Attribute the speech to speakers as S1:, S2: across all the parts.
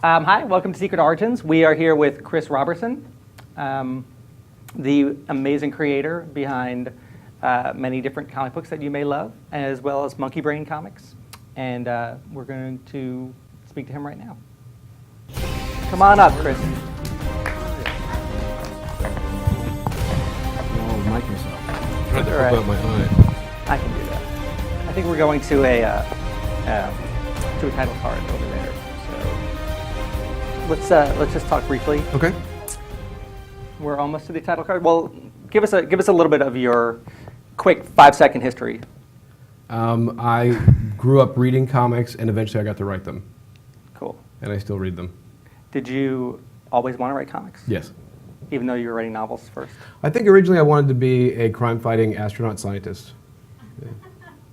S1: Hi, welcome to Secret Origins. We are here with Chris Roberson, the amazing creator behind many different comic books that you may love, as well as Monkeybrain Comics. And we're going to speak to him right now. Come on up, Chris.
S2: I'll mic myself. I'm trying to
S1: All right.
S2: open up my eye.
S1: I can do that. I think we're going to a title card over there. So let's just talk briefly.
S2: Okay.
S1: We're almost to the title card. Well, give us a little bit of your quick 5-second history.
S2: I grew up reading comics, and eventually I got to write them,
S1: Cool.
S2: and I still read them.
S1: Did you always want to write comics?
S2: Yes.
S1: Even though you were writing novels first?
S2: I think originally I wanted to be a crime-fighting astronaut scientist. Yeah.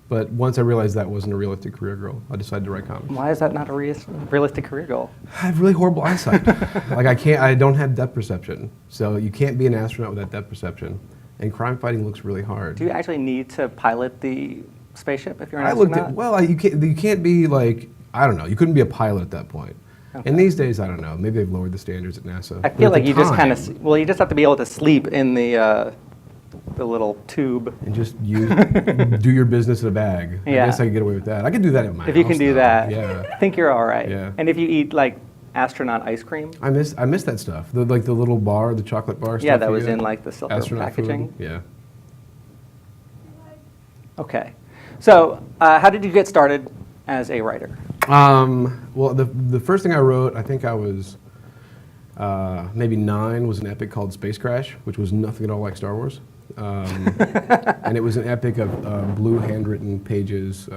S2: But once I realized that wasn't a realistic career goal, I decided to write comics.
S1: Why is that not a realistic career goal?
S2: I have really horrible eyesight. I don't have depth perception. So you can't be an astronaut without depth perception. And crime fighting looks really hard.
S1: Do you actually need to pilot the spaceship if you're an astronaut?
S2: You can't be like, I don't know, you couldn't be a pilot at that point.
S1: Okay.
S2: And these days, I don't know, maybe they've lowered the standards at NASA.
S1: I feel like you just kind
S2: time-
S1: of, you just have to be able to sleep in the little tube.
S2: And just do your business in a bag.
S1: Yeah.
S2: I guess I could get away with that. I could do that at my house.
S1: If you can do
S2: though.
S1: that,
S2: Yeah.
S1: I think you're all right.
S2: Yeah.
S1: And if you eat like astronaut ice cream?
S2: I miss that stuff. The little bar, the chocolate bar stuff.
S1: Yeah, that
S2: you
S1: was
S2: get.
S1: in like the silver
S2: Astronaut
S1: packaging.
S2: Food. Yeah.
S1: Okay. So how did you get started as a writer?
S2: Well, the first thing I wrote, I think I was maybe 9, was an epic called Space Crash, which was nothing at all like Star Wars. And it was an epic of blue handwritten pages,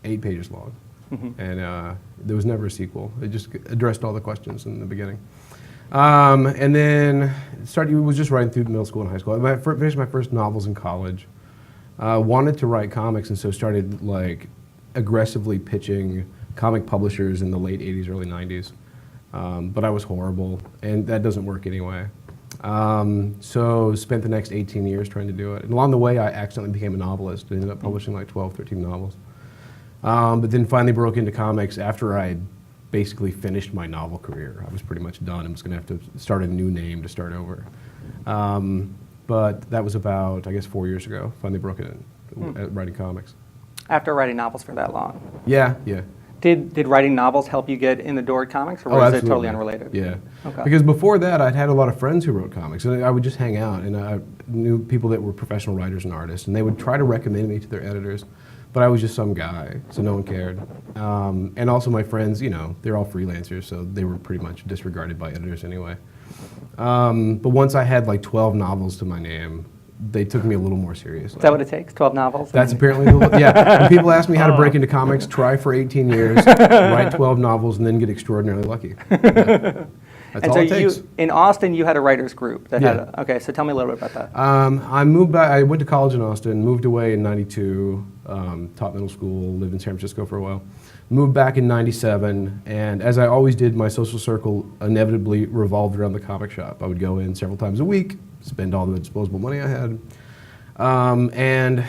S2: 8 pages long. Mm-hmm. And there was never a sequel. It just addressed all the questions in the beginning. And then was just writing through middle school and high school. I finished my first novels in college. Wanted to write comics, and so started like aggressively pitching comic publishers in the late 80s, early 90s. But I was horrible, and that doesn't work anyway. So spent the next 18 years trying to do it. And along the way, I accidentally became a novelist. I ended up publishing like 12, 13 novels. But then finally broke into comics after I had basically finished my novel career. I was pretty much done. I was going to have to start a new name to start over. But that was about, I guess, 4 years ago. Finally broke in at writing comics.
S1: After writing novels for that long?
S2: Yeah.
S1: Did writing novels help you get in the door at comics, or was it totally unrelated?
S2: Yeah.
S1: Okay.
S2: Because before that, I'd had a lot of friends who wrote comics, and I would just hang out, and I knew people that were professional writers and artists, and they would try to recommend me to their editors, but I was just some guy, so no one cared. And also my friends, they're all freelancers, so they were pretty much disregarded by editors anyway. But once I had like 12 novels to my name, they took me a little more seriously.
S1: Is that what it takes, 12 novels?
S2: That's apparently, yeah. When people ask me how to break into comics, try for 18 years, write 12 novels, and then get extraordinarily lucky. Yeah. That's all it takes.
S1: In Austin, you had a writers group that
S2: Yeah.
S1: okay, so tell me a little bit about that.
S2: I moved back, I went to college in Austin, moved away in 92, taught middle school, lived in San Francisco for a while. Moved back in 97, and as I always did, my social circle inevitably revolved around the comic shop. I would go in several times a week, spend all the disposable money I had. And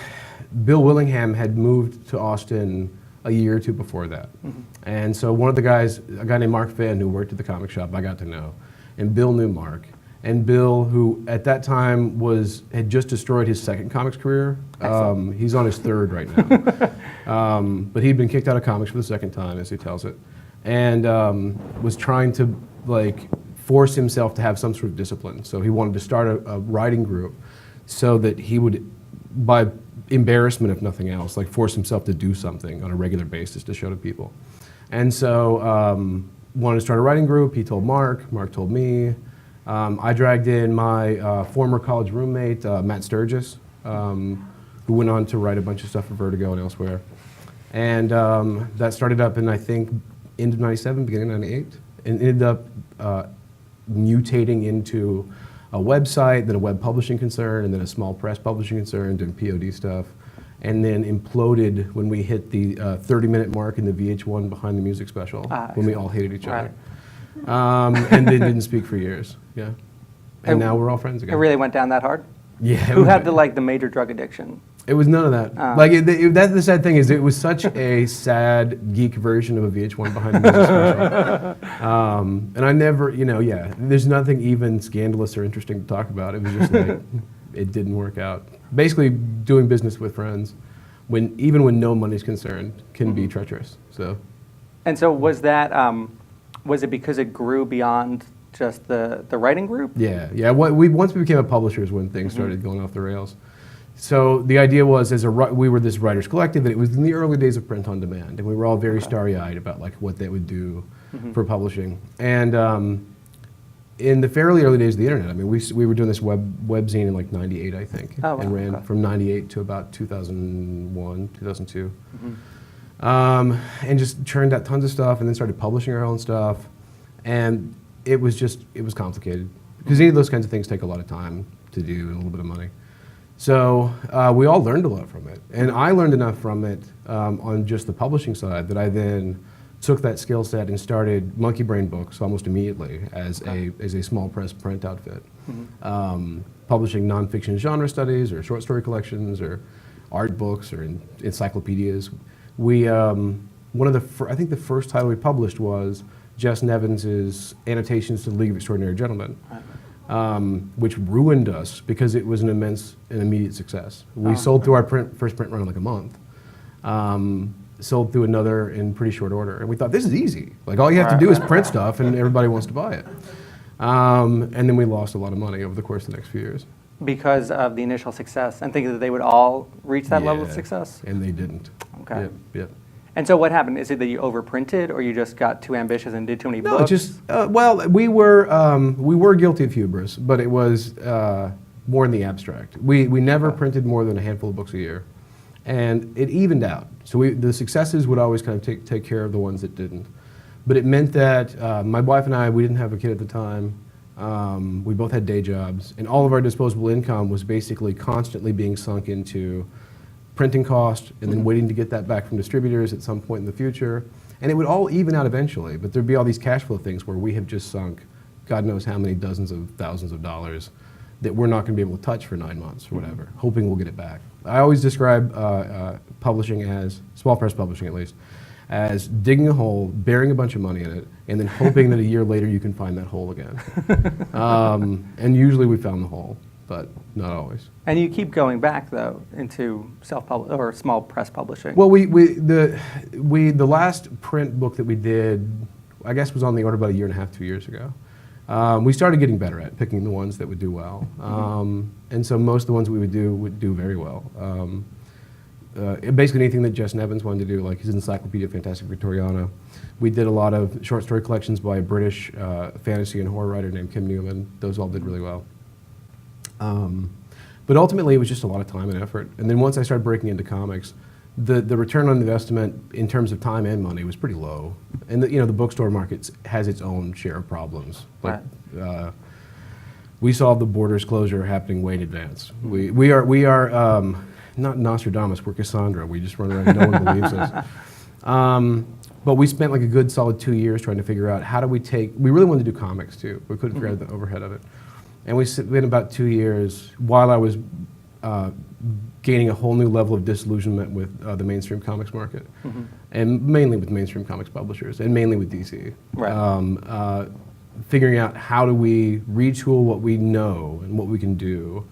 S2: Bill Willingham had moved to Austin a year or two before that. Mm-hmm. And so one of the guys, a guy named Mark Finn, who worked at the comic shop, I got to know. And Bill knew Mark. And Bill, who at that time had just destroyed his second comics career, he's on his third right now. But he'd been kicked out of comics for the second time, as he tells it, and was trying to force himself to have some sort of discipline. So he wanted to start a writing group so that he would, by embarrassment if nothing else, force himself to do something on a regular basis to show to people. And so wanted to start a writing group. He told Mark. Mark told me. I dragged in my former college roommate, Matt Sturgis, who went on to write a bunch of stuff for Vertigo and elsewhere. And that started up in, I think, end of 97, beginning of 98, and ended up mutating into a website, then a web publishing concern, and then a small press publishing concern, doing POD stuff, and then imploded when we hit the 30-minute mark in the VH1 Behind the Music special, when we all hated each other. And then didn't speak for years, yeah. And now we're all friends again.
S1: It really went down that hard?
S2: Yeah.
S1: Who had the major drug addiction?
S2: It was none of that. That's the sad thing is it was such a sad geek version of a VH1 behind the music special. And I never, there's nothing even scandalous or interesting to talk about. It was just like, it didn't work out. Basically, doing business with friends, even when no money's concerned, can be treacherous. So.
S1: And so was that, was it because it grew beyond just the writing group?
S2: Yeah. Once we became a publisher is when things started going off the rails. So the idea was, we were this writers collective, and it was in the early days of print on demand, and we were all very starry-eyed about like what they would do for publishing. And in the fairly early days of the internet, I mean, we were doing this webzine in like '98, I think, and ran from '98 to about 2001, 2002, and just churned out tons of stuff, and then started publishing our own stuff, and it was complicated because any of those kinds of things take a lot of time to do and a little bit of money. So we all learned a lot from it, and I learned enough from it on just the publishing side that I then took that skill set and started Monkeybrain Books almost immediately as a small press print outfit, publishing nonfiction genre studies or short story collections or art books or encyclopedias. We I think the first title we published was Jess Nevins's Annotations to the League of Extraordinary Gentlemen. Which ruined us because it was an immediate success. We sold through our first print run in like a month. Sold through another in pretty short order. And we thought, this is easy. Like all you have to do is print stuff and everybody wants to buy it. And then we lost a lot of money over the course of the next few years.
S1: Because of the initial success and thinking that they would all reach that level of success?
S2: And they didn't.
S1: Okay.
S2: Yep.
S1: And so what happened? Is it that you overprinted, or you just got too ambitious and did too many books?
S2: No, just we were guilty of hubris, but it was more in the abstract. We never printed more than a handful of books a year, and it evened out. So the successes would always kind of take care of the ones that didn't. But it meant that my wife and I, we didn't have a kid at the time. We both had day jobs, and all of our disposable income was basically constantly being sunk into printing cost, and then waiting to get that back from distributors at some point in the future. And it would all even out eventually, but there'd be all these cash flow things where we have just sunk God knows how many dozens of thousands of dollars that we're not going to be able to touch for 9 months or whatever, hoping we'll get it back. I always describe publishing as, small press publishing at least, as digging a hole, burying a bunch of money in it, and then hoping that a year later you can find that hole again. And usually we found the hole, but not always.
S1: And you keep going back though into self-publish or small press publishing.
S2: Well, the last print book that we did, I guess, was on the order about 1.5 years, 2 years ago. We started getting better at picking the ones that would do well, and so most of the ones we would do very well. Basically anything that Jess Nevins wanted to do, like his Encyclopedia Fantastic Victoriana. We did a lot of short story collections by a British fantasy and horror writer named Kim Newman. Those all did really well. But ultimately, it was just a lot of time and effort. And then once I started breaking into comics, the return on investment in terms of time and money was pretty low. And the bookstore market has its own share of problems. Like, we saw the Borders closure happening way in advance. We are not Nostradamus, we're Cassandra. We just run around and no one believes us. But we spent like a good solid 2 years trying to figure out how do we really wanted to do comics too. We couldn't figure out the overhead of it. And we spent about 2 years while I was gaining a whole new level of disillusionment with the mainstream comics market, and mainly with mainstream comics publishers, and mainly with DC. Right. Figuring out how do we retool what we know and what we can do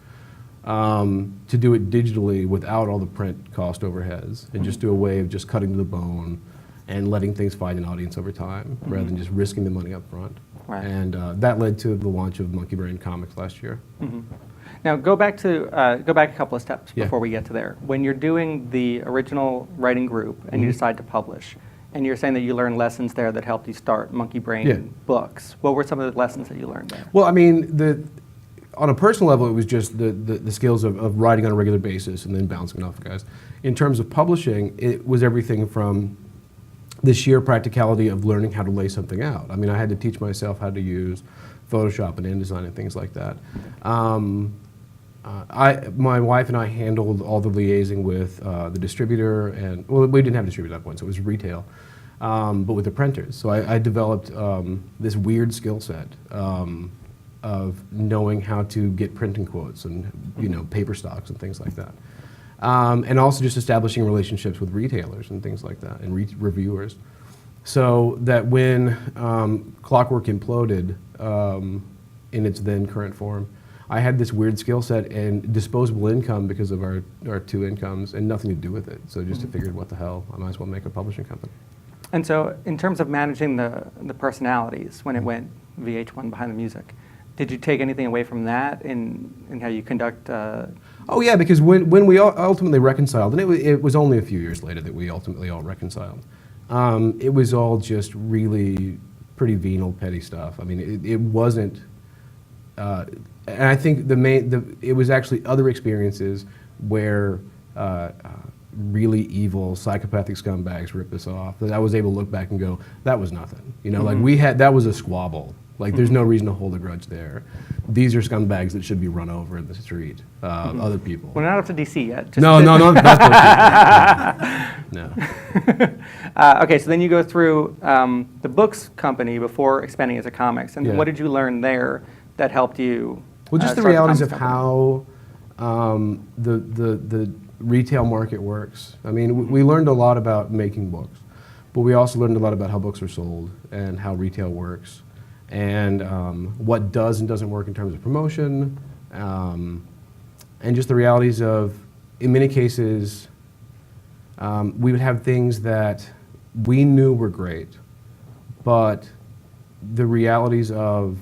S2: to do it digitally without all the print cost overheads, and just do a way of just cutting to the bone and letting things find an audience over time, rather than just risking the money up front. Right. And that led to the launch of Monkeybrain Comics last year.
S1: Now go back a couple of steps before we get to there. When you're doing the original writing group and you decide to publish, and you're saying that you learned lessons there that helped you start Monkeybrain Books, what were some of the lessons that you learned there?
S2: Well, I mean, on a personal level, it was just the skills of writing on a regular basis and then bouncing it off guys. In terms of publishing, it was everything from the sheer practicality of learning how to lay something out. I mean, I had to teach myself how to use Photoshop and InDesign and things like that. My wife and I handled all the liaising with the distributor, and well, we didn't have a distributor at that point, so it was retail, but with the printers. So I developed this weird skill set of knowing how to get printing quotes and paper stocks and things like that. And also just establishing relationships with retailers and things like that, and reviewers. So that when Clockwork imploded in its then current form, I had this weird skill set and disposable income because of our two incomes and nothing to do with it. So just figured, what the hell, I might as well make a publishing company.
S1: And so in terms of managing the personalities when it went VH1 behind the music, did you take anything away from that in how you conduct?
S2: Oh yeah, because when we ultimately reconciled, and it was only a few years later that we ultimately all reconciled, it was all just really pretty venal, petty stuff. I mean, it wasn't, and I think it was actually other experiences where really evil, psychopathic scumbags ripped us off that I was able to look back and go, that was nothing. You know, like that was a squabble. Like, there's no reason to hold a grudge there. These are scumbags that should be run over in the street. Other people.
S1: We're not up to DC yet. Just
S2: no, that's no.
S1: okay, so then you go through the books company before expanding into comics. And what did you learn there that helped you?
S2: Well, just the realities of how the retail market works. I mean, we learned a lot about making books, but we also learned a lot about how books are sold and how retail works, and what does and doesn't work in terms of promotion, and just the realities of, in many cases, we would have things that we knew were great, but the realities of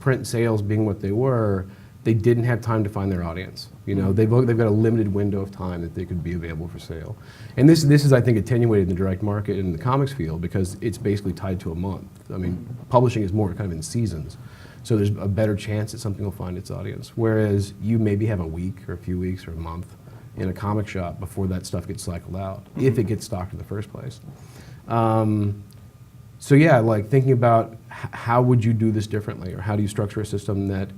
S2: print sales being what they were, they didn't have time to find their audience. You know, they've got a limited window of time that they could be available for sale. And this is, I think, attenuated in the direct market in the comics field because it's basically tied to a month. I mean, publishing is more kind of in seasons. So there's a better chance that something will find its audience. Whereas you maybe have a week or a few weeks or a month in a comic shop before that stuff gets cycled out, if it gets stocked in the first place. So yeah, like thinking about how would you do this differently, or how do you structure a system that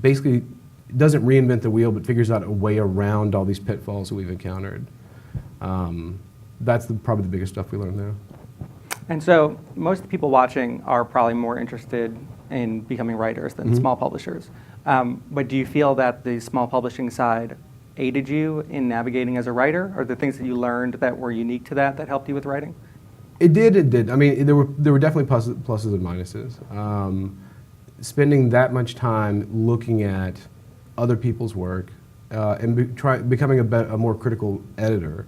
S2: basically doesn't reinvent the wheel but figures out a way around all these pitfalls that we've encountered. That's probably the biggest stuff we learned there.
S1: And so most of the people watching are probably more interested in becoming writers than small publishers. But do you feel that the small publishing side aided you in navigating as a writer? Or the things that you learned that were unique to that helped you with writing?
S2: It did. I mean, there were definitely pluses and minuses. Spending that much time looking at other people's work and becoming a more critical editor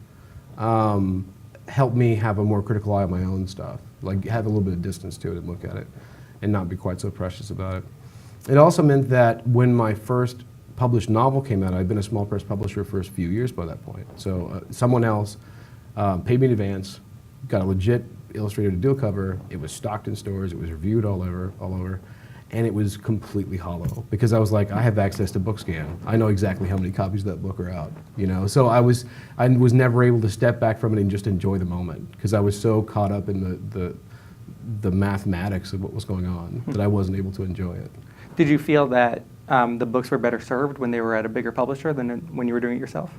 S2: helped me have a more critical eye on my own stuff, like have a little bit of distance to it and look at it and not be quite so precious about it. It also meant that when my first published novel came out, I'd been a small press publisher for a few years by that point. So someone else paid me in advance, got a legit illustrator to do a cover, it was stocked in stores, it was reviewed all over, and it was completely hollow because I was like, I have access to BookScan. I know exactly how many copies of that book are out, you know? So I was never able to step back from it and just enjoy the moment because I was so caught up in the mathematics of what was going on that I wasn't able to enjoy it.
S1: Did you feel that the books were better served when they were at a bigger publisher than when you were doing it yourself?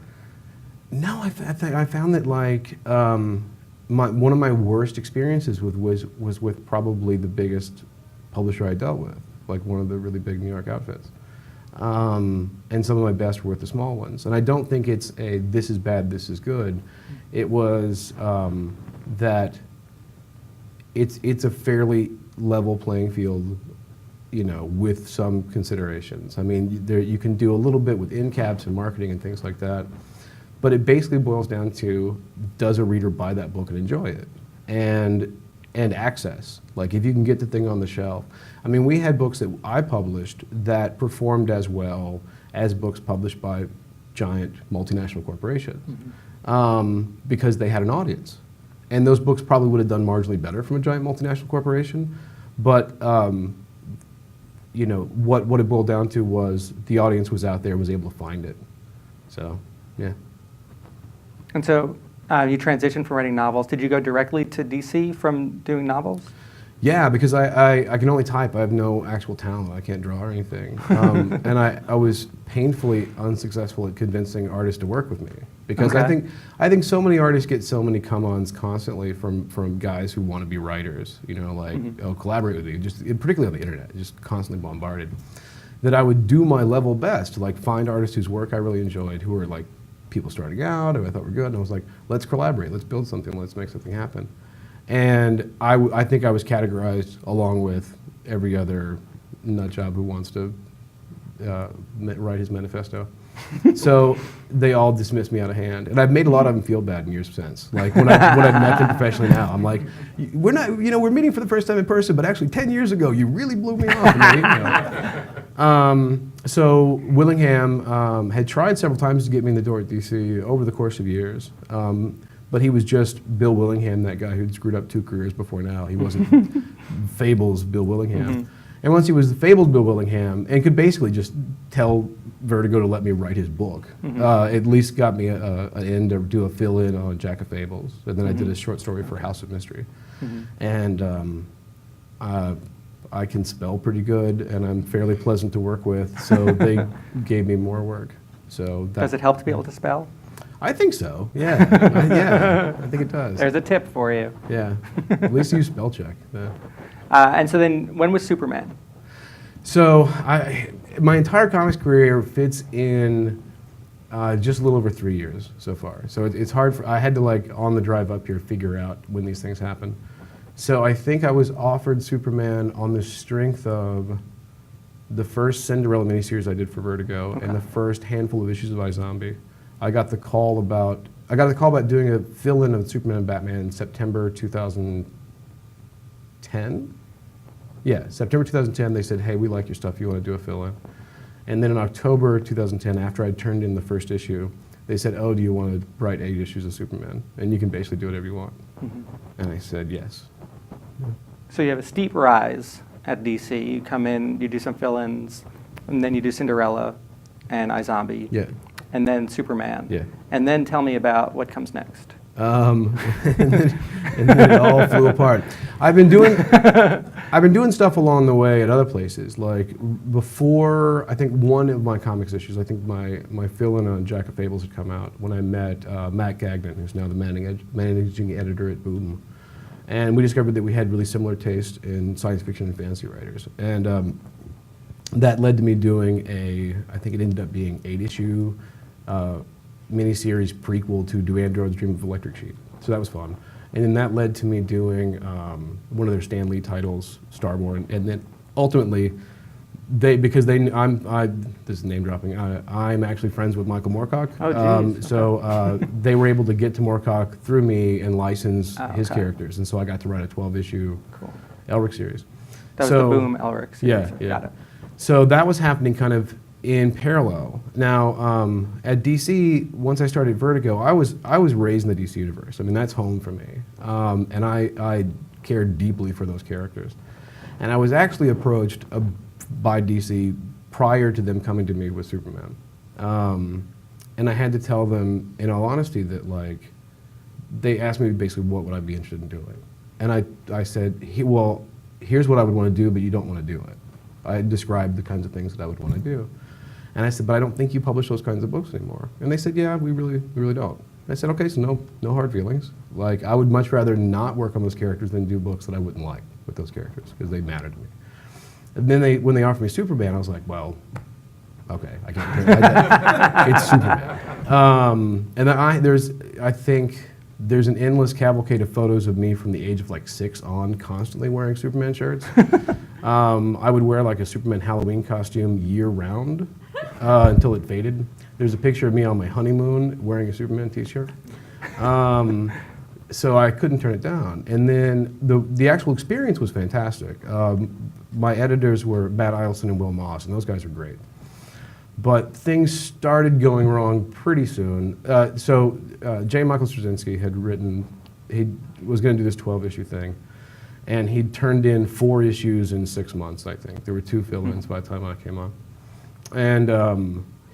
S1: No,
S2: I found that like one of my worst experiences was with probably the biggest publisher I dealt with, like one of the really big New York outfits. And some of my best were with the small ones. And I don't think it's a this is bad, this is good. It was that it's a fairly level playing field, you know, with some considerations. I mean, you can do a little bit with in caps and marketing and things like that, but it basically boils down to, does a reader buy that book and enjoy it? And access, like if you can get the thing on the shelf. I mean, we had books that I published that performed as well as books published by giant multinational corporations because they had an audience. And those books probably would have done marginally better from a giant multinational corporation, but you know, what it boiled down to was the audience was out there, was able to find it. So, yeah.
S1: And so you transitioned from writing novels. Did you go directly to DC from doing novels?
S2: Yeah, because I can only type. I have no actual talent. I can't draw or anything. And I was painfully unsuccessful at convincing artists to work with me. Because I think so many artists get so many come-ons constantly from guys who want to be writers. You know, like, oh, collaborate with me. Just particularly on the internet, just constantly bombarded. that I would do my level best to like find artists whose work I really enjoyed, who were like people starting out, who I thought were good, and I was like, let's collaborate, let's build something, let's make something happen. And I think I was categorized along with every other nutjob who wants to write his manifesto. So they all dismissed me out of hand, and I've made a lot of them feel bad in years since. Like when I've met them professionally now, I'm like, we're not, you know, we're meeting for the first time in person, but actually 10 years ago, you really blew me off. So Willingham had tried several times to get me in the door at DC over the course of years, but he was just Bill Willingham, that guy who'd screwed up 2 careers before now. He wasn't Fable's Bill Willingham. And once he was the Fable's Bill Willingham, and could basically just tell Vertigo to let me write his book, at least got me an end to do a fill-in on Jack of Fables. And then I did a short story for House of Mystery. And I can spell pretty good, and I'm fairly pleasant to work with, so they gave me more work. So
S1: does it help to be able to spell?
S2: I think so, yeah. Yeah, I think it does.
S1: There's a tip for you.
S2: Yeah, at least use spell check. Yeah.
S1: And so then, when was Superman?
S2: So my entire comics career fits in just a little over 3 years so far. So it's hard I had to, like, on the drive up here, figure out when these things happen. So I think I was offered Superman on the strength of the first Cinderella miniseries I did for Vertigo, and the first handful of issues of iZombie. I got the call about doing a fill-in of Superman and Batman in September 2010. Yeah, September 2010, they said, hey, we like your stuff, you want to do a fill-in? And then in October 2010, after I'd turned in the first issue, they said, oh, do you want to write 8 issues of Superman? And you can basically do whatever you want. And I said, yes.
S1: So you have a steep rise at DC. You come in, you do some fill-ins, and then you do Cinderella and iZombie.
S2: Yeah.
S1: And then Superman.
S2: Yeah.
S1: And then tell me about what comes next.
S2: And then it all flew apart. I've been doing stuff along the way at other places. Like before, I think one of my comics issues, I think my fill-in on Jack of Fables had come out when I met Matt Gagnon, who's now the managing editor at Boom. And we discovered that we had really similar taste in science fiction and fantasy writers. And that led to me doing I think it ended up being 8-issue miniseries prequel to Do Androids Dream of Electric Sheep. So that was fun. And then that led to me doing one of their Stan Lee titles, Starborn. And then ultimately, this is name dropping, I'm actually friends with Michael Moorcock.
S1: Oh, geez.
S2: So they were able to get to Moorcock through me and license his characters. And so I got to write a 12-issue Elric series.
S1: That was the Boom Elric series.
S2: Yeah.
S1: Got it.
S2: So that was happening kind of in parallel. Now, at DC, once I started Vertigo, I was raised in the DC universe. I mean, that's home for me. And I cared deeply for those characters. And I was actually approached by DC prior to them coming to me with Superman. And I had to tell them, in all honesty, that like, they asked me basically what would I be interested in doing. And I said, well, here's what I would want to do, but you don't want to do it. I described the kinds of things that I would want to do. And I said, but I don't think you publish those kinds of books anymore. And they said, yeah, we really don't. I said, okay, so no hard feelings. Like, I would much rather not work on those characters than do books that I wouldn't like with those characters, because they matter to me. And then when they offered me Superman, I was like, well, okay, I can't. It's Superman. And I think there's an endless cavalcade of photos of me from the age of like 6 on, constantly wearing Superman shirts. I would wear like a Superman Halloween costume year-round until it faded. There's a picture of me on my honeymoon wearing a Superman t-shirt. So I couldn't turn it down. And then the actual experience was fantastic. My editors were Matt Eilson and Will Moss, and those guys are great. But things started going wrong pretty soon. So J. Michael Straczynski had written, he was going to do this 12-issue thing, and he'd turned in 4 issues in 6 months, I think. There were 2 fill-ins by the time I came on. And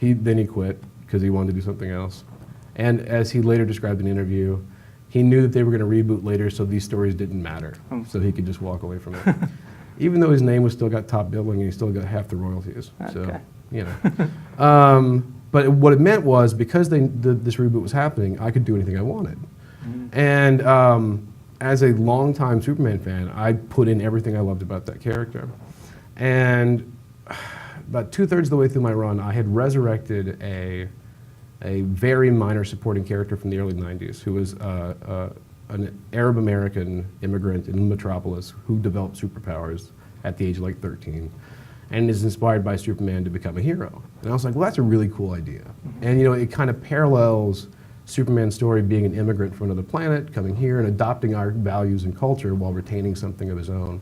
S2: then he quit because he wanted to do something else. And as he later described in an interview, he knew that they were going to reboot later, so these stories didn't matter. So he could just walk away from it. Even though his name was still got top billing and he still got half the royalties.
S1: Okay.
S2: So, you know. But what it meant was, because this reboot was happening, I could do anything I wanted. And as a longtime Superman fan, I put in everything I loved about that character. And about 2/3 of the way through my run, I had resurrected a very minor supporting character from the early 90s who was an Arab American immigrant in Metropolis who developed superpowers at the age of like 13 and is inspired by Superman to become a hero. And I was like, well, that's a really cool idea. And you know, it kind of parallels Superman's story being an immigrant from another planet, coming here and adopting our values and culture while retaining something of his own.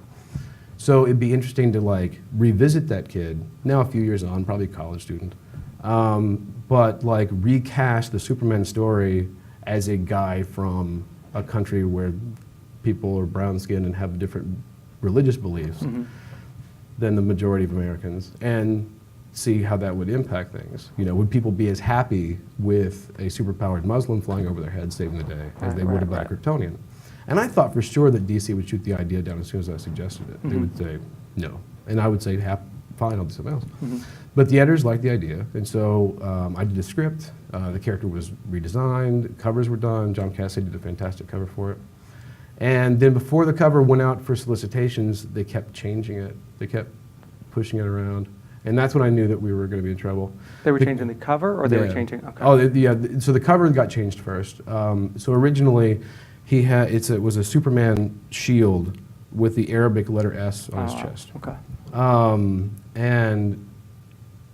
S2: So it'd be interesting to like revisit that kid, now a few years on, probably a college student, but like recast the Superman story as a guy from a country where people are brown skinned and have different religious beliefs than the majority of Americans, and see how that would impact things. You know, would people be as happy with a superpowered Muslim flying over their heads saving the day as they would about a Kryptonian? And I thought for sure that DC would shoot the idea down as soon as I suggested it. They would say no, and I would say, fine, I'll do something else. But the editors liked the idea, and so I did a script. The character was redesigned, covers were done. John Cassidy did a fantastic cover for it. And then before the cover went out for solicitations, they kept changing it. They kept pushing it around. And that's when I knew that we were going to be in trouble.
S1: They were changing the cover, or they were changing? Okay.
S2: Oh, yeah. So the cover got changed first. So originally, it was a Superman shield with the Arabic letter S on his chest.
S1: Okay.
S2: And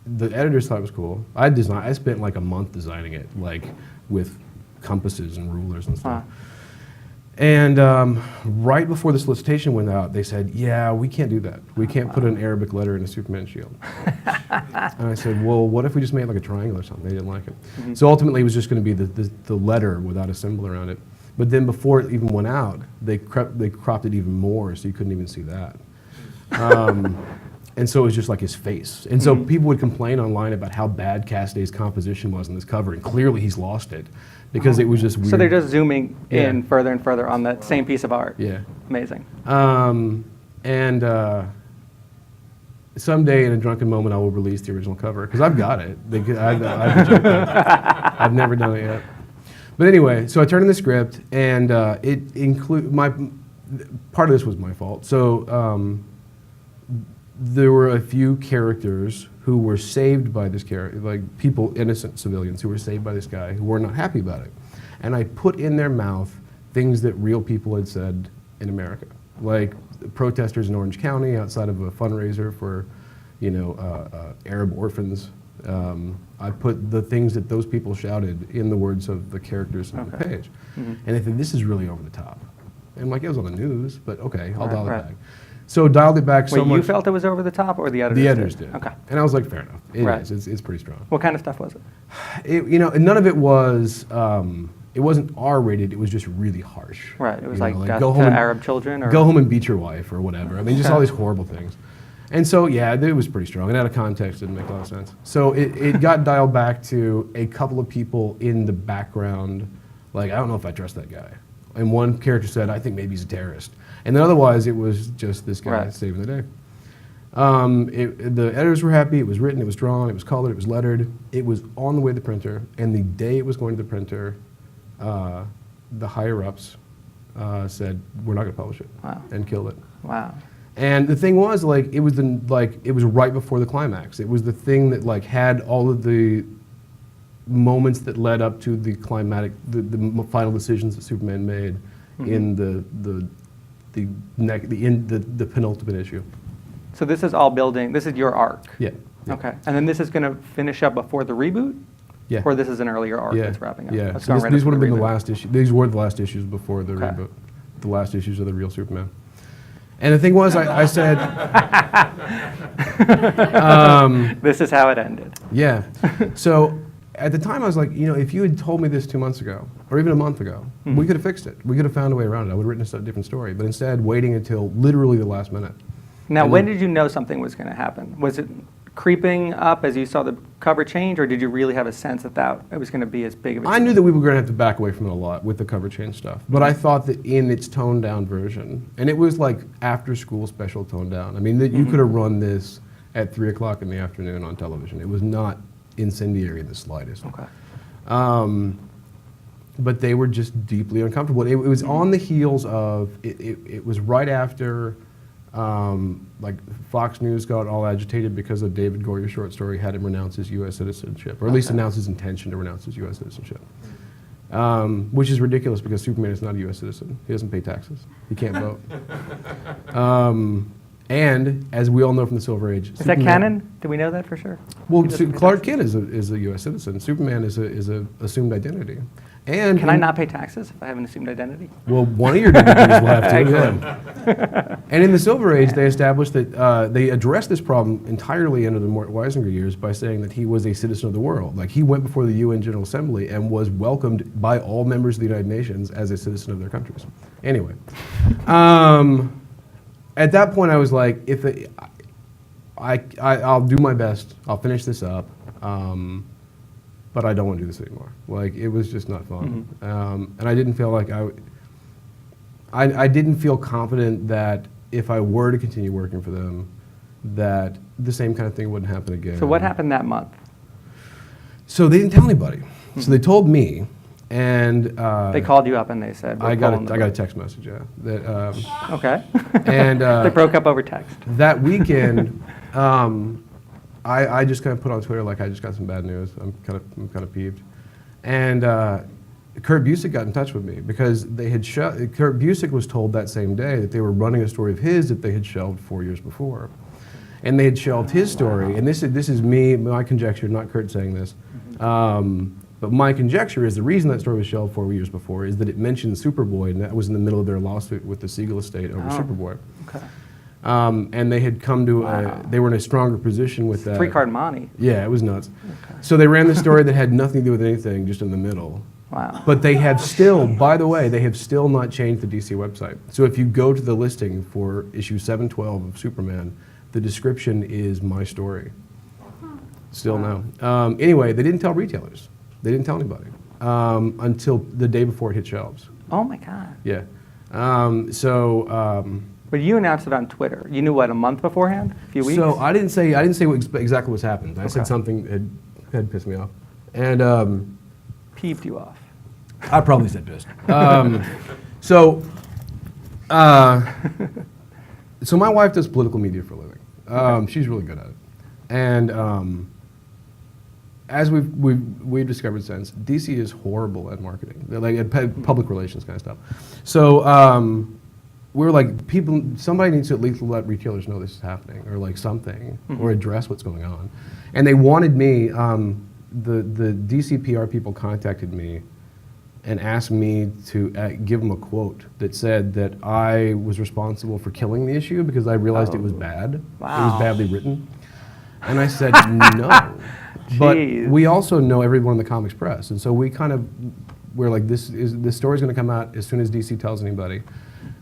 S2: the editors thought it was cool. I spent like a month designing it, like with compasses and rulers and stuff. And right before the solicitation went out, they said, yeah, we can't do that. We can't put an Arabic letter in a Superman shield. And I said, well, what if we just made like a triangle or something? They didn't like it. So ultimately, it was just going to be the letter without a symbol around it. But then before it even went out, they cropped it even more, so you couldn't even see that. And so it was just like his face. And so people would complain online about how bad Cassidy's composition was on this cover, and clearly he's lost it because it was just weird.
S1: So they're just zooming in further and further on that same piece of art.
S2: Yeah.
S1: Amazing.
S2: Someday in a drunken moment I will release the original cover, because I've got it. I've never done it yet. But anyway, so I turned in the script, and part of this was my fault. So there were a few characters who were saved by this character, like people, innocent civilians who were saved by this guy who were not happy about it. And I put in their mouth things that real people had said in America, like protesters in Orange County outside of a fundraiser for, Arab orphans. I put the things that those people shouted in the words of the characters on the page. And I think this is really over the top. And like, it was on the news, but okay, I'll dial it back. So dialed it back so much.
S1: Wait, you felt it was over the top, or the editors did?
S2: The editors did.
S1: Okay.
S2: And I was like, fair enough. It is. It's pretty strong.
S1: What kind of stuff was it?
S2: And none of it was, it wasn't R-rated, it was just really harsh.
S1: Right, it was
S2: like
S1: go home to Arab children? Or?
S2: Go home and beat your wife, or whatever. I mean, just all these horrible things. And so, yeah, it was pretty strong. And out of context, it didn't make a lot of sense. So it got dialed back to a couple of people in the background, like, I don't know if I trust that guy. And one character said, I think maybe he's a terrorist. And then otherwise, it was just this guy saving the day. The editors were happy. It was written, it was drawn, it was colored, it was lettered. It was on the way to the printer. And the day it was going to the printer, the higher-ups said, we're not going to publish it.
S1: Wow.
S2: And killed it.
S1: Wow.
S2: And the thing was, like, it was right before the climax. It was the thing that like had all of the moments that led up to the climatic, the final decisions that Superman made in the penultimate issue.
S1: So this is all building. This is your arc.
S2: Yeah.
S1: Okay. And then this is going to finish up before the reboot.
S2: Yeah.
S1: Or this is an earlier arc that's wrapping up.
S2: Yeah. So these would have been the last issue. These were the last issues before the reboot. The last issues of the real Superman. And the thing was, I said,
S1: this is how it ended.
S2: Yeah. So at the time, I was like, if you had told me this 2 months ago, or even a month ago, we could have fixed it. We could have found a way around it. I would have written a different story. But instead, waiting until literally the last minute.
S1: Now, when did you know something was going to happen? Was it creeping up as you saw the cover change, or did you really have a sense that it was going to be as big of a change?
S2: I knew that we were going to have to back away from it a lot with the cover change stuff. But I thought that in its toned down version, and it was like after school special toned down. I mean, that you could have run this at 3 o'clock in the afternoon on television. It was not incendiary in the slightest.
S1: Okay.
S2: But they were just deeply uncomfortable. It was on the heels of, it was right after Like Fox News got all agitated because of David Goyer's short story had him renounce his U.S. citizenship, or at least announce his intention to renounce his U.S. citizenship. Which is ridiculous because Superman is not a U.S. citizen. He doesn't pay taxes. He can't vote. And as we all know from the Silver Age,
S1: Is that canon? Do we know that for sure?
S2: Well, Clark Kent is a U.S. citizen. Superman is a assumed identity. And
S1: Can I not pay taxes if I have an assumed identity?
S2: Well, one of your identities will have to. Yeah. And in the Silver Age, they established that they addressed this problem entirely under the Mort Weisinger years by saying that he was a citizen of the world. Like he went before the UN General Assembly and was welcomed by all members of the United Nations as a citizen of their countries. Anyway, at that point, I was like, I'll do my best. I'll finish this up. But I don't want to do this anymore. Like, it was just not fun. And I didn't feel like I didn't feel confident that if I were to continue working for them, that the same kind of thing wouldn't happen again.
S1: So what happened that month?
S2: So they didn't tell anybody. So they told me, and
S1: They called you up and they said,
S2: I got a text message, yeah. That,
S1: Okay.
S2: and
S1: They broke up over text.
S2: that weekend, I just kind of put on Twitter like I just got some bad news. I'm kind of peeved, and Kurt Busiek got in touch with me because they had Kurt Busiek was told that same day that they were running a story of his that they had shelved 4 years before, and they had shelved his story. And this is my conjecture, not Kurt saying this, but my conjecture is the reason that story was shelved 4 years before is that it mentioned Superboy, and that was in the middle of their lawsuit with the Siegel estate over Superboy.
S1: Okay.
S2: And they had come to, they were in a stronger position with that.
S1: Three-card money.
S2: Yeah, it was nuts. Okay. So they ran the story that had nothing to do with anything, just in the middle.
S1: Wow.
S2: But they have still, by the way, they have still not changed the DC website. So if you go to the listing for issue 712 of Superman, the description is my story. Still now. Anyway, they didn't tell retailers. They didn't tell anybody until the day before it hit shelves.
S1: Oh my God.
S2: Yeah.
S1: But you announced it on Twitter. You knew what, a month beforehand? A few weeks?
S2: So I didn't say exactly what's happened. I said something had pissed me off, and
S1: peeved you off.
S2: I probably said pissed. So my wife does political media for a living. She's really good at it, and as we've discovered since, DC is horrible at marketing, like at public relations kind of stuff. So. We were like, somebody needs to at least let retailers know this is happening, or like something, or address what's going on. And they wanted me, the DC PR people contacted me and asked me to give them a quote that said that I was responsible for killing the issue because I realized it was bad.
S1: Wow.
S2: It was badly written. And I said, no. But we also know everyone in the comics press. And so we're like, this story's gonna come out as soon as DC tells anybody.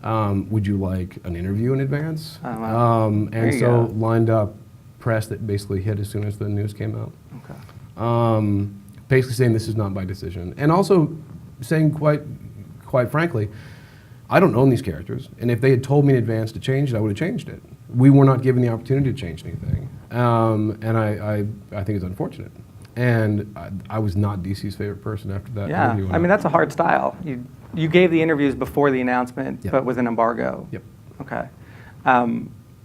S2: Would you like an interview in advance?
S1: Oh, wow.
S2: And so lined up press that basically hit as soon as the news came out.
S1: Okay.
S2: Basically saying this is not my decision. And also saying quite frankly, I don't own these characters. And if they had told me in advance to change it, I would have changed it. We were not given the opportunity to change anything. And I think it's unfortunate. And I was not DC's favorite person after that interview.
S1: I mean, that's a hard style. You gave the interviews before the announcement,
S2: Yep.
S1: but with an embargo.
S2: Yep.
S1: Okay.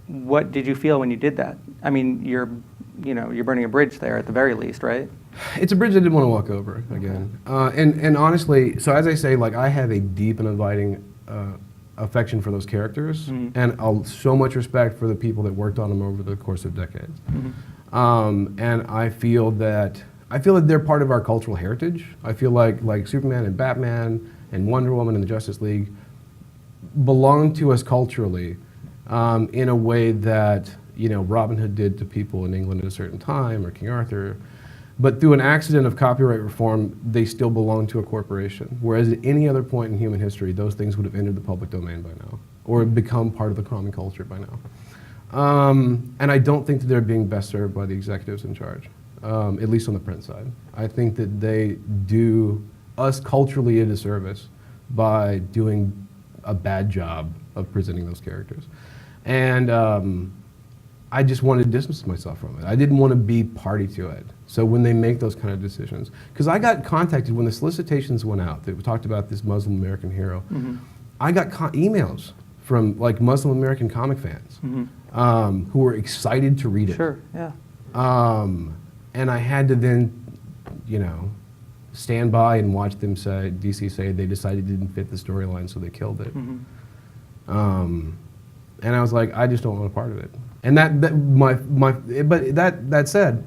S1: What did you feel when you did that? I mean, you're burning a bridge there at the very least, right?
S2: It's a bridge I didn't want to walk over again. And honestly, so as I say, like I have a deep and inviting affection for those characters, and so much respect for the people that worked on them over the course of decades. And I feel that they're part of our cultural heritage. I feel like Superman and Batman and Wonder Woman and the Justice League belong to us culturally in a way that Robin Hood did to people in England at a certain time, or King Arthur. But through an accident of copyright reform, they still belong to a corporation. Whereas at any other point in human history, those things would have entered the public domain by now, or become part of the common culture by now. And I don't think that they're being best served by the executives in charge, at least on the print side. I think that they do us culturally a disservice by doing a bad job of presenting those characters. And I just wanted to distance myself from it. I didn't want to be party to it. So when they make those kind of decisions, because I got contacted when the solicitations went out that talked about this Muslim American hero, I got emails from like Muslim American comic fans who were excited to read it.
S1: Sure, yeah.
S2: And I had to then, you know, stand by and watch them say, DC say they decided it didn't fit the storyline, so they killed it. And I was like, I just don't want a part of it. And that said,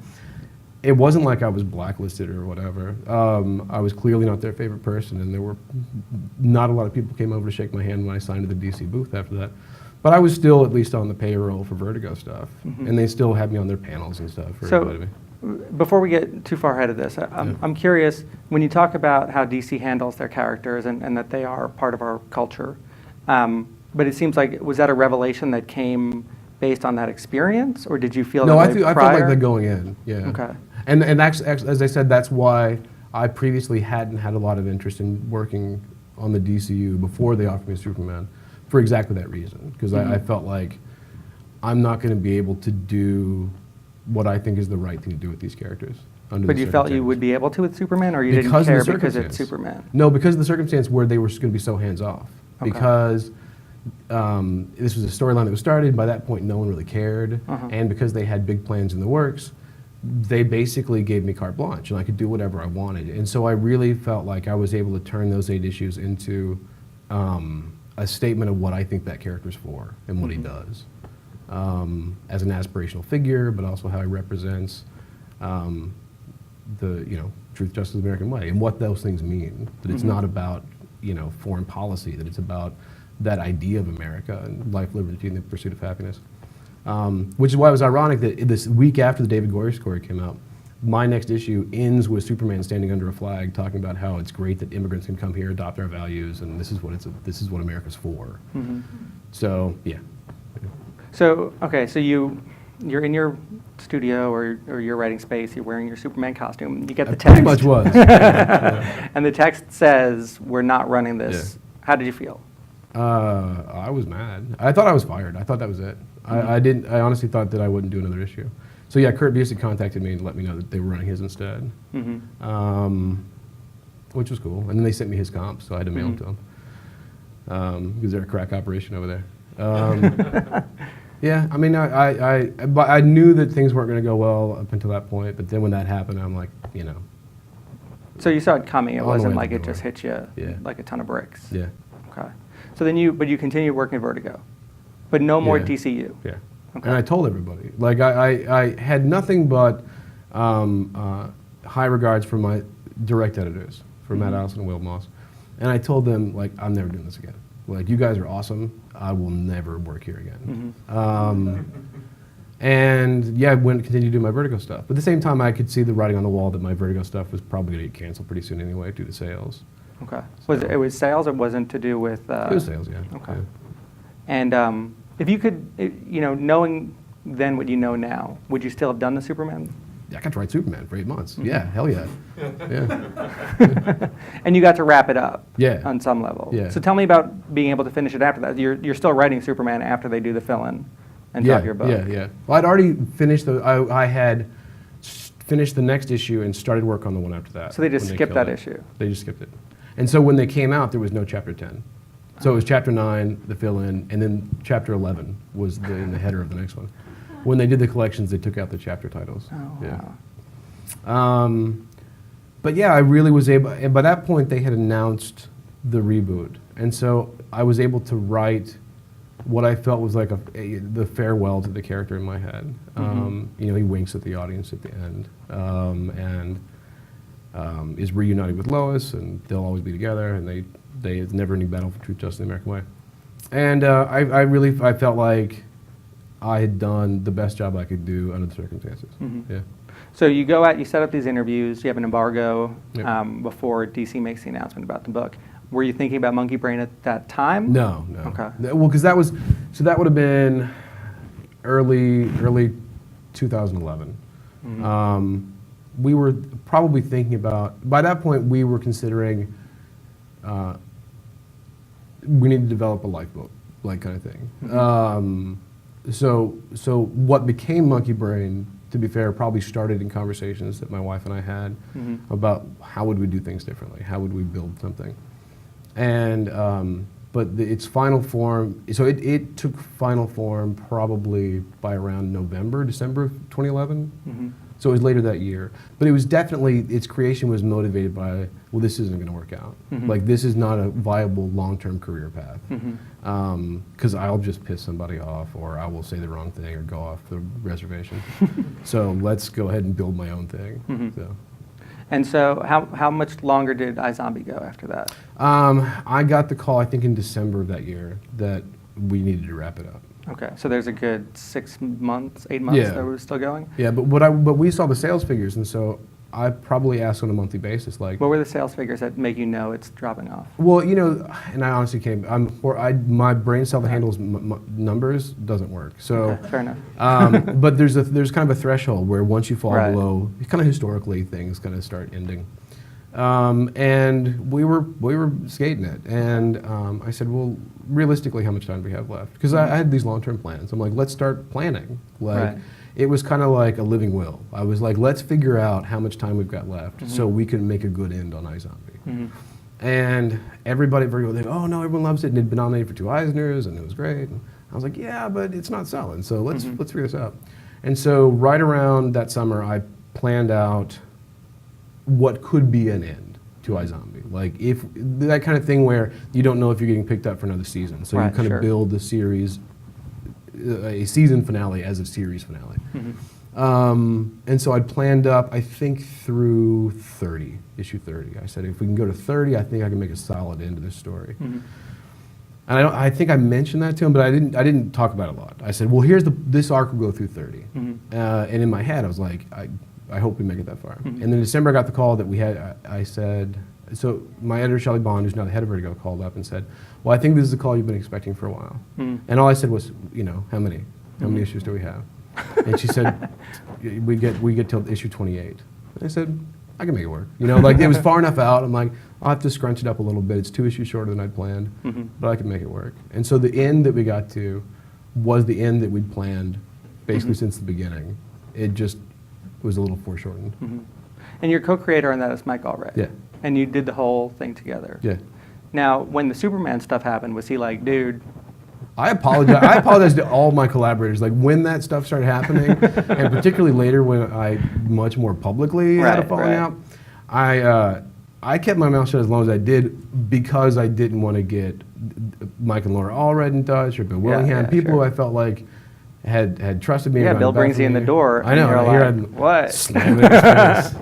S2: it wasn't like I was blacklisted or whatever. I was clearly not their favorite person, and there were not a lot of people came over to shake my hand when I signed to the DC booth after that. But I was still at least on the payroll for Vertigo stuff, and they still had me on their panels and stuff.
S1: So, before we get too far ahead of this, I'm curious, when you talk about how DC handles their characters and that they are part of our culture, but it seems like, was that a revelation that came based on that experience, or did you feel that way prior?
S2: I felt like that going in, yeah.
S1: Okay.
S2: And actually, as I said, that's why I previously hadn't had a lot of interest in working on the DCU before they offered me Superman, for exactly that reason. Because I felt like I'm not going to be able to do what I think is the right thing to do with these characters.
S1: But you felt you would be able to with Superman, or you didn't care because it's Superman?
S2: No, because of the circumstance where they were going to be so hands-off.
S1: Okay.
S2: Because this was a storyline that was started. By that point, no one really cared. And because they had big plans in the works, they basically gave me carte blanche, and I could do whatever I wanted. And so I really felt like I was able to turn those 8 issues into a statement of what I think that character's for and what he does. As an aspirational figure, but also how he represents the, you know, truth, justice, American way, and what those things mean. That it's not about, you know, foreign policy, that it's about that idea of America and life, liberty, and the pursuit of happiness. Which is why it was ironic that this week after the David Goyer story came out, my next issue ends with Superman standing under a flag talking about how it's great that immigrants can come here, adopt our values, and this is what America's for. So, yeah.
S1: So, okay, so you're in your studio or your writing space, you're wearing your Superman costume, you get the text.
S2: Pretty much was.
S1: And the text says, "We're not running this." Yeah. How did you feel?
S2: I was mad. I thought I was fired. I thought that was it. I honestly thought that I wouldn't do another issue. So yeah, Kurt Busiek contacted me and let me know that they were running his instead, which was cool. And then they sent me his comp, so I had to mail them to him because they're a crack operation over there. Yeah, I mean, but I knew that things weren't going to go well up until that point. But then when that happened, I'm like, you know.
S1: So you saw it coming. It wasn't like it just hit you like a ton of bricks.
S2: Yeah.
S1: Okay. So then you continued working at Vertigo, but no more DCU.
S2: Yeah. Okay. And I told everybody, like I had nothing but high regards for my direct editors, for Matt Allison and Will Moss, and I told them, like, I'm never doing this again. Like, you guys are awesome. I will never work here again. And yeah, I went and continued to do my Vertigo stuff. But at the same time, I could see the writing on the wall that my Vertigo stuff was probably going to get canceled pretty soon anyway due to sales.
S1: Okay. So it was sales? It wasn't to do with...
S2: It was sales, yeah.
S1: Okay.
S2: Yeah.
S1: And if you could, you know, knowing then what you know now, would you still have done the Superman?
S2: Yeah, I got to write Superman for 8 months. Yeah, hell yeah.
S1: And you got to wrap it up on some level.
S2: Yeah.
S1: So tell me about being able to finish it after that. You're still writing Superman after they do the fill-in and drop your book.
S2: Yeah. Well, I'd already finished I had finished the next issue and started work on the one after that.
S1: So they just skipped that issue?
S2: They just skipped it. And so when they came out, there was no chapter 10. So it was chapter 9, the fill-in, and then chapter 11 was in the header of the next one. When they did the collections, they took out the chapter titles.
S1: Oh, wow.
S2: But yeah, I really was able, and by that point they had announced the reboot. And so I was able to write what I felt was like the farewell to the character in my head. You know, he winks at the audience at the end, and is reunited with Lois, and they'll always be together, and it's never any battle for truth, justice, the American way. And I felt like I had done the best job I could do under the circumstances. Yeah.
S1: So you go out, you set up these interviews, you have an embargo before DC makes the announcement about the book. Were you thinking about Monkeybrain at that time?
S2: No.
S1: Okay.
S2: Well, because that would have been early 2011. We were probably thinking about, by that point we were considering we need to develop a lifeboat, like kind of thing. So what became Monkeybrain, to be fair, probably started in conversations that my wife and I had about how would we do things differently, how would we build something. And but its final form, so it took final form probably by around November, December of 2011. So it was later that year. But it was definitely, its creation was motivated by, well, this isn't going to work out. Like, this is not a viable long-term career path. Because I'll just piss somebody off, or I will say the wrong thing, or go off the reservation. So let's go ahead and build my own thing. So.
S1: And so how much longer did iZombie go after that?
S2: I got the call, I think in December of that year, that we needed to wrap it up.
S1: Okay, so there's a good 6 months, 8 months that we're still going?
S2: Yeah, but we saw the sales figures, and so I probably asked on a monthly basis, like...
S1: What were the sales figures that make you know it's dropping off?
S2: Well, you know, and I honestly can't... my brain cell that handles numbers doesn't work, so...
S1: Okay, fair enough.
S2: But there's kind of a threshold where once you fall below, kind of historically, things kind of start ending. And we were skating it, and I said, well, realistically, how much time do we have left? Because I had these long-term plans. I'm like, let's start planning. Like, it was kind of like a living will. I was like, let's figure out how much time we've got left so we can make a good end on iZombie. And everybody, they go, oh no, everyone loves it, and it'd been nominated for 2 Eisners, and it was great. And I was like, yeah, but it's not selling, so let's figure this out. And so right around that summer, I planned out what could be an end to iZombie. Like, if that kind of thing where you don't know if you're getting picked up for another season. So you kind of build the series, a season finale as a series finale. And so I planned up, I think, through 30, issue 30. I said, if we can go to 30, I think I can make a solid end to this story. And I think I mentioned that to him, but I didn't talk about it a lot. I said, well, here's this arc will go through 30. And in my head, I was like, I hope we make it that far. And then in December, I got the call that we had, I said, so my editor, Shelley Bond, who's now the head of Vertigo, called up and said, well, I think this is the call you've been expecting for a while. And all I said was, you know, how many issues do we have? And she said, we get till issue 28. And I said, I can make it work. You know, like, it was far enough out. I'm like, I'll have to scrunch it up a little bit. It's 2 issues shorter than I'd planned, but I can make it work. And so the end that we got to was the end that we'd planned basically since the beginning. It just was a little foreshortened.
S1: And your co-creator on that is Mike Allred.
S2: Yeah.
S1: And you did the whole thing together.
S2: Yeah.
S1: Now, when the Superman stuff happened, was he like, dude?
S2: I apologize to all my collaborators. Like, when that stuff started happening, and particularly later when I much more publicly had a falling out, I kept my mouth shut as long as I did because I didn't want to get Mike and Laura Allred in touch, or Bill Willingham, people who I felt like had trusted me.
S1: Yeah, Bill brings you in the door.
S2: I know.
S1: And you're like, what?
S2: Slam it in his face.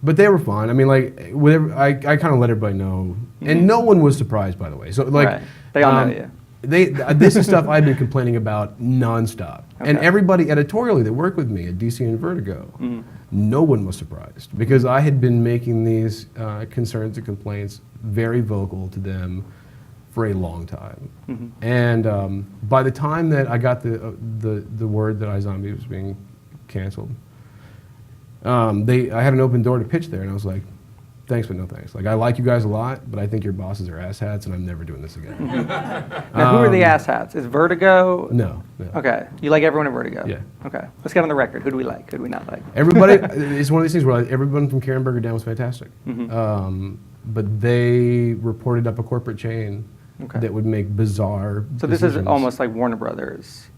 S2: But they were fun. I mean, like, whatever. I kind of let everybody know, and no one was surprised, by the way. So, like,
S1: they all know you.
S2: This is stuff I've been complaining about nonstop, and everybody editorially that worked with me at DC and Vertigo, no one was surprised because I had been making these concerns and complaints very vocal to them for a long time. And by the time that I got the word that iZombie was being canceled, I had an open door to pitch there, and I was like, thanks, but no thanks. Like, I like you guys a lot, but I think your bosses are asshats, and I'm never doing this again.
S1: Now, who are the asshats? Is Vertigo?
S2: No.
S1: Okay. You like everyone at Vertigo?
S2: Yeah.
S1: Okay. Let's get on the record. Who do we like? Who do we not like?
S2: Everybody, it's one of these things where everyone from Carenberger down was fantastic. But they reported up a corporate chain that would make bizarre
S1: So
S2: decisions.
S1: This is almost like Warner Brothers.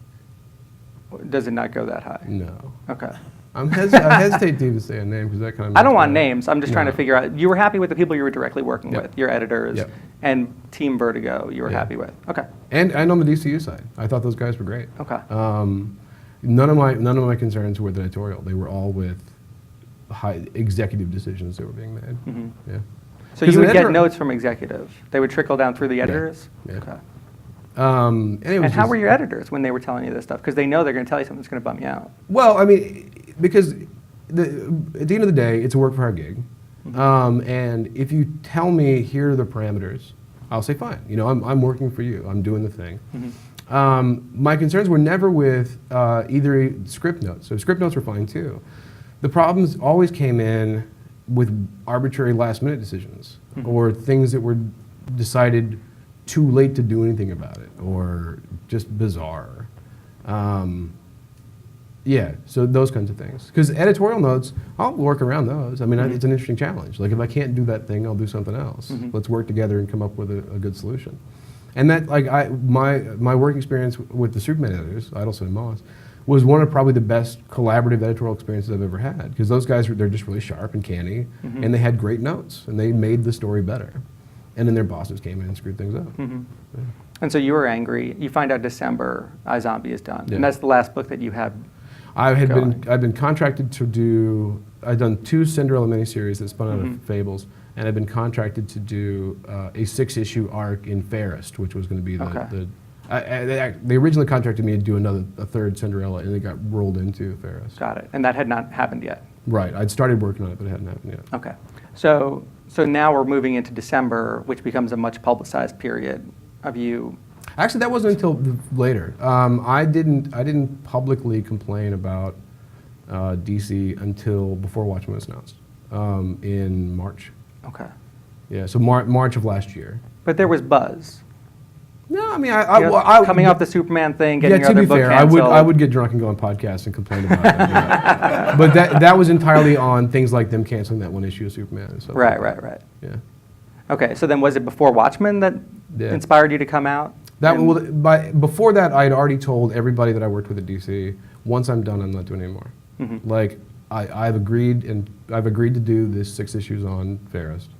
S1: Does it not go that high?
S2: No.
S1: Okay.
S2: I hesitate to even say a name because that kind of...
S1: I don't want names. I'm just trying to figure out. You were happy with the people you were directly working with, your editors, and Team Vertigo you were happy with. Okay.
S2: And on the DCU side, I thought those guys were great.
S1: Okay.
S2: None of my concerns were the editorial. They were all with high executive decisions that were being made. Yeah.
S1: So you would get notes from executive. They would trickle down through the editors?
S2: Yeah.
S1: Okay.
S2: And
S1: how were your editors when they were telling you this stuff? Because they know they're going to tell you something that's going to bum you out.
S2: Well, I mean, because at the end of the day, it's a work for hire gig. And if you tell me, here are the parameters, I'll say, fine. You know, I'm working for you. I'm doing the thing. My concerns were never with either script notes. So script notes were fine, too. The problems always came in with arbitrary last-minute decisions or things that were decided too late to do anything about it, or just bizarre. Yeah, so those kinds of things. Because editorial notes, I'll work around those. I mean, it's an interesting challenge. Like, if I can't do that thing, I'll do something else. Let's work together and come up with a good solution. And that, like, my work experience with the Superman editors, Idelson and Moss, was one of probably the best collaborative editorial experiences I've ever had. Because those guys, they're just really sharp and canny, and they had great notes, and they made the story better. And then their bosses came in and screwed things up. Yeah.
S1: And so you were angry. You find out December, iZombie is done.
S2: Yeah.
S1: And that's the last book that you had.
S2: I've been contracted to do, I've done 2 Cinderella miniseries that spun out of Fables, and I've been contracted to do a 6-issue arc in Fairest, which was going to be they originally contracted me to do a third Cinderella, and it got rolled into Fairest.
S1: Got it. And that had not happened yet.
S2: Right. I'd started working on it, but it hadn't happened yet.
S1: Okay. So now we're moving into December, which becomes a much publicized period of you.
S2: Actually, that wasn't until later. I didn't publicly complain about DC until before Watchmen was announced in March.
S1: Okay.
S2: Yeah, so March of last year.
S1: But there was buzz.
S2: No, I mean,
S1: coming off the Superman thing, getting your
S2: to
S1: other
S2: be
S1: book
S2: fair,
S1: canceled.
S2: I would get drunk and go on podcasts and complain about it. But that was entirely on things like them canceling that one issue of Superman and stuff.
S1: Right.
S2: Yeah.
S1: Okay, so then was it before Watchmen that inspired you to come out?
S2: Before that, I had already told everybody that I worked with at DC, once I'm done, I'm not doing it anymore. Like, I've agreed to do this 6 issues on Fairest.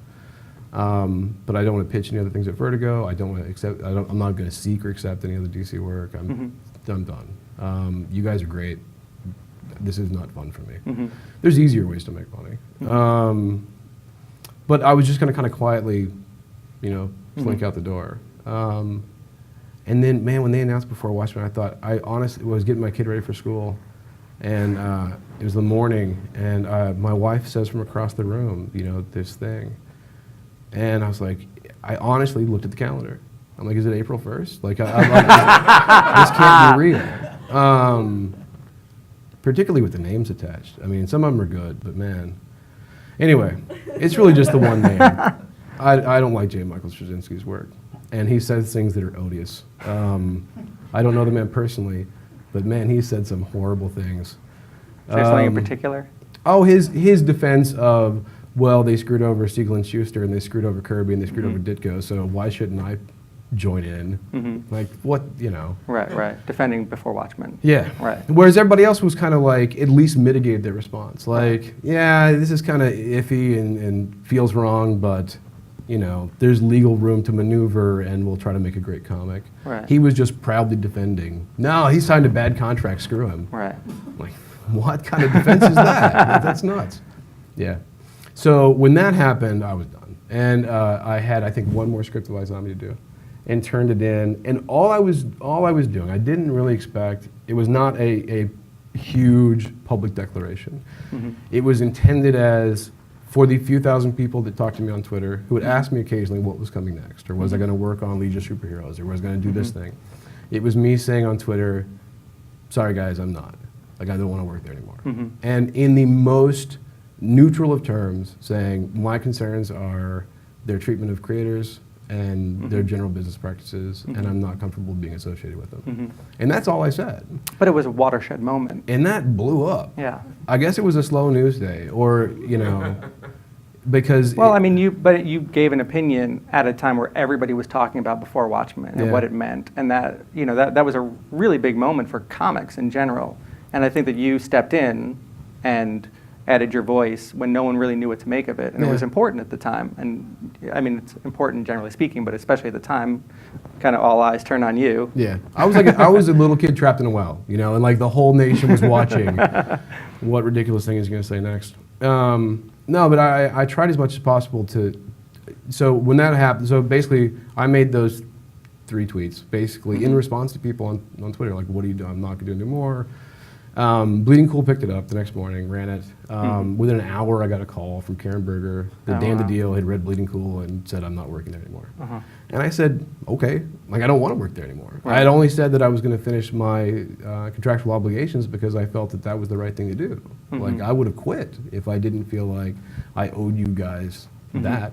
S2: But I don't want to pitch any other things at Vertigo. I don't want to accept. I'm not going to seek or accept any other DC work. I'm done. You guys are great. This is not fun for me. There's easier ways to make money. But I was just going to kind of quietly, slink out the door. And then, man, when they announced before Watchmen, I thought, I honestly was getting my kid ready for school, and it was the morning, and my wife says from across the room, this thing. And I was like, I honestly looked at the calendar. I'm like, is it April 1st? Like, this can't be real. Particularly with the names attached. I mean, some of them are good, but man. Anyway, it's really just the one name. I don't like J. Michael Straczynski's work. And he says things that are odious. I don't know the man personally, but man, he said some horrible things.
S1: Is there something in particular?
S2: Oh, his defense of, well, they screwed over Siegel and Schuster, and they screwed over Kirby, and they screwed over Ditko, so why shouldn't I join in? Like, what,
S1: Right. Defending before Watchmen.
S2: Yeah.
S1: Right.
S2: Whereas everybody else was kind of like, at least mitigated their response. Like, yeah, this is kind of iffy and feels wrong, but, there's legal room to maneuver, and we'll try to make a great comic.
S1: Right.
S2: He was just proudly defending, no, he signed a bad contract, screw him.
S1: Right.
S2: Like, what kind of defense is that? That's nuts. Yeah. So when that happened, I was done. And I had, I think, one more script of iZombie to do, and turned it in. And all I was doing, I didn't really expect, it was not a huge public declaration. It was intended as, for the few thousand people that talked to me on Twitter, who would ask me occasionally what was coming next, or was I going to work on Legion of Superheroes, or was I going to do this thing. It was me saying on Twitter, sorry guys, I'm not. Like, I don't want to work there anymore. And in the most neutral of terms, saying my concerns are their treatment of creators and their general business practices, and I'm not comfortable being associated with them. And that's all I said.
S1: But it was a watershed moment.
S2: And that blew up.
S1: Yeah.
S2: I guess it was a slow news day, or, because...
S1: Well, I mean, you gave an opinion at a time where everybody was talking about before Watchmen and what it meant, and that, that was a really big moment for comics in general. And I think that you stepped in and added your voice when no one really knew what to make of it, and it was important at the time. And I mean, it's important generally speaking, but especially at the time, kind of all eyes turned on you.
S2: Yeah, I was a little kid trapped in a well, and like the whole nation was watching. What ridiculous thing is he going to say next? No, but I tried as much as possible to. So when that happened, so basically, I made those 3 tweets, basically in response to people on Twitter, like, what are you doing? I'm not going to do anymore. Bleeding Cool picked it up the next morning, ran it. Within an hour, I got a call from Karen Berger that Dan DiDio had read Bleeding Cool and said, I'm not working there anymore. And I said, okay, like, I don't want to work there anymore. I had only said that I was going to finish my contractual obligations because I felt that that was the right thing to do. Like, I would have quit if I didn't feel like I owed you guys that.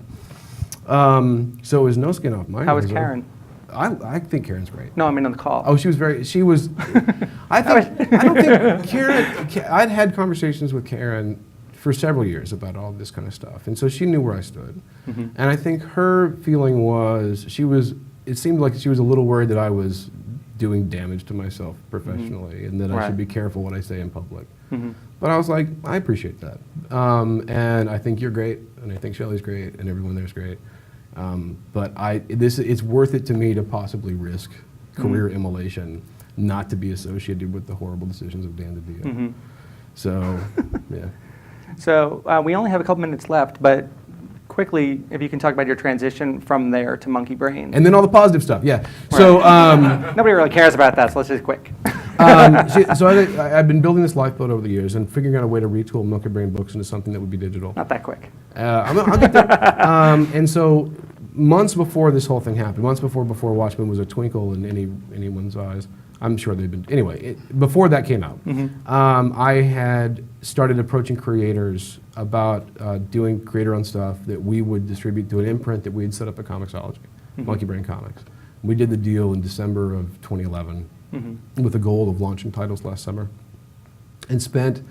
S2: So it was no skin off my nose.
S1: How was Karen?
S2: I think Karen's great.
S1: No, I mean on the call.
S2: Oh, she was, I don't think Karen, I'd had conversations with Karen for several years about all this kind of stuff. And so she knew where I stood. And I think her feeling was, it seemed like she was a little worried that I was doing damage to myself professionally and that I should be careful what I say in public. But I was like, I appreciate that. And I think you're great, and I think Shelley's great, and everyone there's great. But it's worth it to me to possibly risk career immolation, not to be associated with the horrible decisions of Dan DiDio. So, yeah.
S1: So we only have a couple minutes left, but quickly, if you can talk about your transition from there to Monkeybrain.
S2: And then all the positive stuff, yeah. So
S1: nobody really cares about that, so let's just quick.
S2: So I've been building this lifeboat over the years and figuring out a way to retool Monkeybrain books into something that would be digital.
S1: Not that quick.
S2: I'll get there. And so months before this whole thing happened, months before Watchmen was a twinkle in anyone's eyes, I'm sure they've been, anyway, before that came out, I had started approaching creators about doing creator-owned stuff that we would distribute to an imprint that we had set up at Comixology, Monkeybrain Comics. We did the deal in December of 2011 with the goal of launching titles last summer, and spent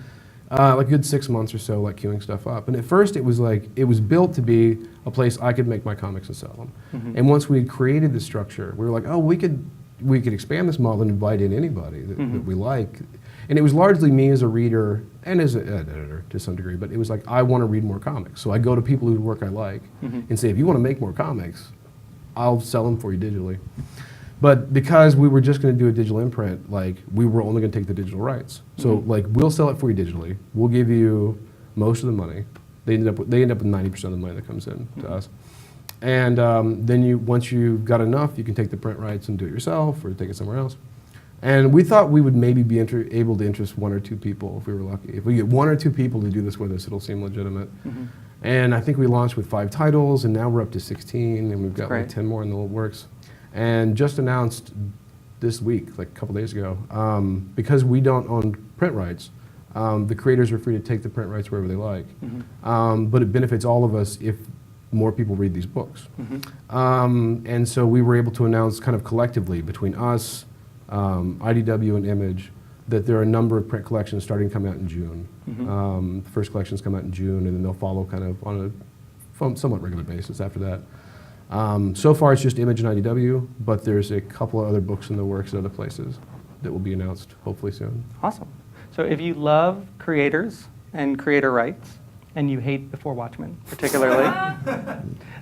S2: like a good 6 months or so like queuing stuff up. And at first it was built to be a place I could make my comics and sell them. And once we had created the structure, we were like, oh, we could expand this model and invite in anybody that we like. And it was largely me as a reader and as an editor to some degree, but it was like, I want to read more comics. So I go to people whose work I like and say, if you want to make more comics, I'll sell them for you digitally. But because we were just going to do a digital imprint, like we were only going to take the digital rights. So like we'll sell it for you digitally. We'll give you most of the money. They end up with 90% of the money that comes in to us. And then once you've got enough, you can take the print rights and do it yourself or take it somewhere else. And we thought we would maybe be able to interest 1 or 2 people if we were lucky. If we get 1 or 2 people to do this with us, it'll seem legitimate. And I think we launched with 5 titles, and now we're up to 16, and we've got like 10 more in the works. And just announced this week, like a couple days ago, because we don't own print rights, the creators are free to take the print rights wherever they like. But it benefits all of us if more people read these books. And so we were able to announce kind of collectively between us, IDW and Image, that there are a number of print collections starting to come out in June. The first collections come out in June, and then they'll follow kind of on a somewhat regular basis after that. So far it's just Image and IDW, but there's a couple of other books in the works at other places that will be announced hopefully soon.
S1: Awesome. So if you love creators and creator rights, and you hate Before Watchmen particularly,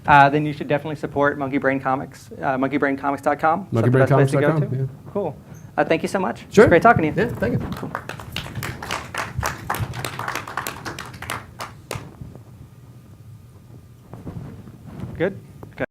S1: then you should definitely support Monkeybrain Comics, monkeybraincomics.com.
S2: Monkeybraincomics.com, yeah.
S1: Cool. Thank you so much.
S2: Sure.
S1: It's great talking to you.
S2: Yeah, thank you.